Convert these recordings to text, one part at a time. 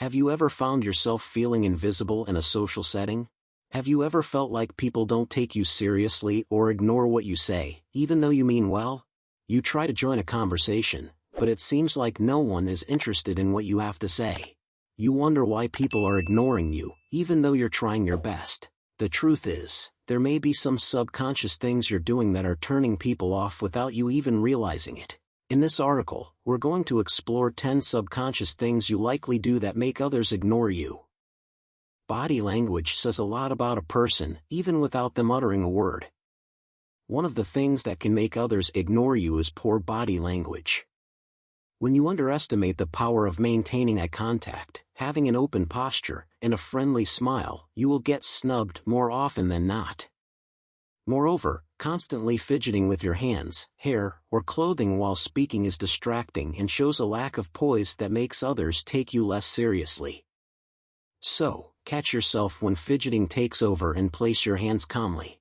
Have you ever found yourself feeling invisible in a social setting? Have you ever felt like people don't take you seriously or ignore what you say, even though you mean well? You try to join a conversation, but it seems like no one is interested in what you have to say. You wonder why people are ignoring you, even though you're trying your best. The truth is, there may be some subconscious things you're doing that are turning people off without you even realizing it. In this article, we're going to explore 10 subconscious things you likely do that make others ignore you. Body language says a lot about a person, even without them uttering a word. One of the things that can make others ignore you is poor body language. When you underestimate the power of maintaining eye contact, having an open posture, and a friendly smile, you will get snubbed more often than not. Moreover, constantly fidgeting with your hands, hair, or clothing while speaking is distracting and shows a lack of poise that makes others take you less seriously. So, catch yourself when fidgeting takes over and place your hands calmly.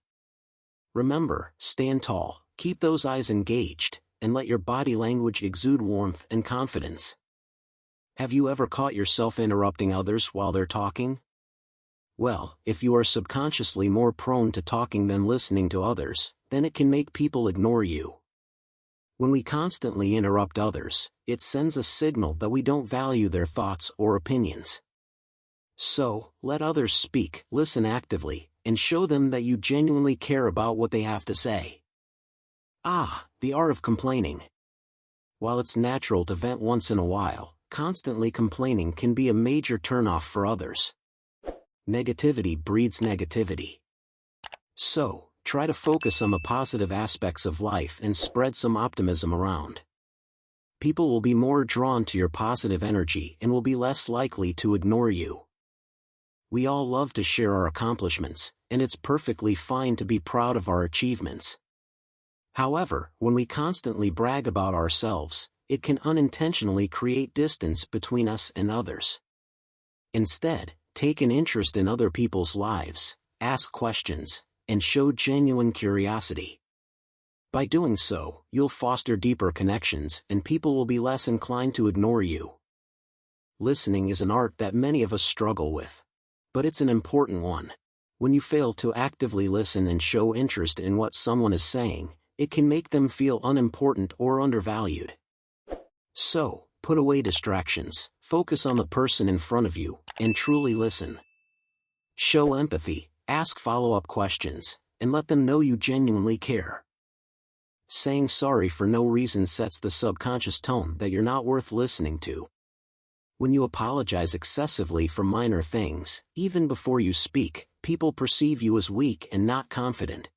Remember, stand tall, keep those eyes engaged, and let your body language exude warmth and confidence. Have you ever caught yourself interrupting others while they're talking? Well, if you are subconsciously more prone to talking than listening to others, then it can make people ignore you. When we constantly interrupt others, it sends a signal that we don't value their thoughts or opinions. So, let others speak, listen actively, and show them that you genuinely care about what they have to say. The art of complaining. While it's natural to vent once in a while, constantly complaining can be a major turnoff for others. Negativity breeds negativity. So, try to focus on the positive aspects of life and spread some optimism around. People will be more drawn to your positive energy and will be less likely to ignore you. We all love to share our accomplishments, and it's perfectly fine to be proud of our achievements. However, when we constantly brag about ourselves, it can unintentionally create distance between us and others. Instead, take an interest in other people's lives, ask questions, and show genuine curiosity. By doing so, you'll foster deeper connections and people will be less inclined to ignore you. Listening is an art that many of us struggle with. But it's an important one. When you fail to actively listen and show interest in what someone is saying, it can make them feel unimportant or undervalued. So, put away distractions, focus on the person in front of you, and truly listen. Show empathy, ask follow-up questions, and let them know you genuinely care. Saying sorry for no reason sets the subconscious tone that you're not worth listening to. When you apologize excessively for minor things, even before you speak, people perceive you as weak and not confident.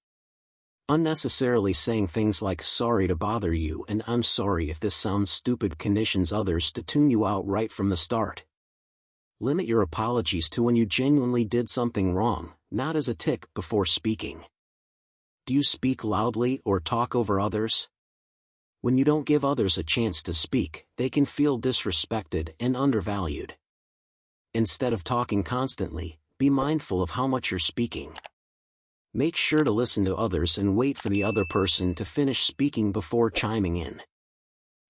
Unnecessarily saying things like sorry to bother you and I'm sorry if this sounds stupid conditions others to tune you out right from the start. Limit your apologies to when you genuinely did something wrong, not as a tick before speaking. Do you speak loudly or talk over others? When you don't give others a chance to speak, they can feel disrespected and undervalued. Instead of talking constantly, be mindful of how much you're speaking. Make sure to listen to others and wait for the other person to finish speaking before chiming in.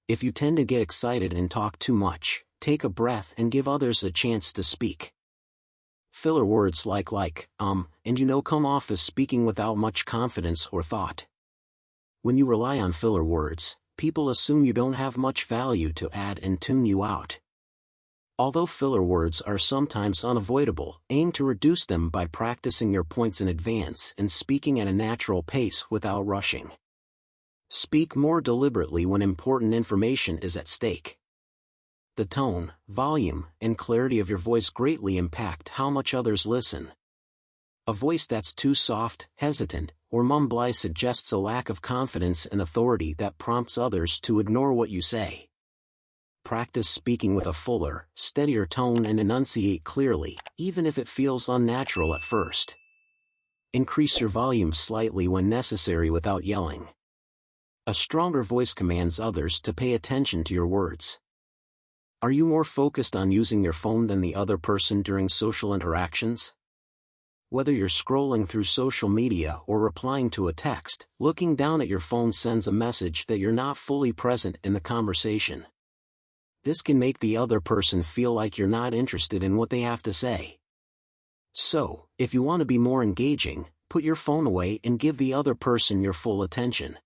If you tend to get excited and talk too much, take a breath and give others a chance to speak. Filler words like, and come off as speaking without much confidence or thought. When you rely on filler words, people assume you don't have much value to add and tune you out. Although filler words are sometimes unavoidable, aim to reduce them by practicing your points in advance and speaking at a natural pace without rushing. Speak more deliberately when important information is at stake. The tone, volume, and clarity of your voice greatly impact how much others listen. A voice that's too soft, hesitant, or mumbly suggests a lack of confidence and authority that prompts others to ignore what you say. Practice speaking with a fuller, steadier tone and enunciate clearly, even if it feels unnatural at first. Increase your volume slightly when necessary without yelling. A stronger voice commands others to pay attention to your words. Are you more focused on using your phone than the other person during social interactions? Whether you're scrolling through social media or replying to a text, looking down at your phone sends a message that you're not fully present in the conversation. This can make the other person feel like you're not interested in what they have to say. So, if you want to be more engaging, put your phone away and give the other person your full attention.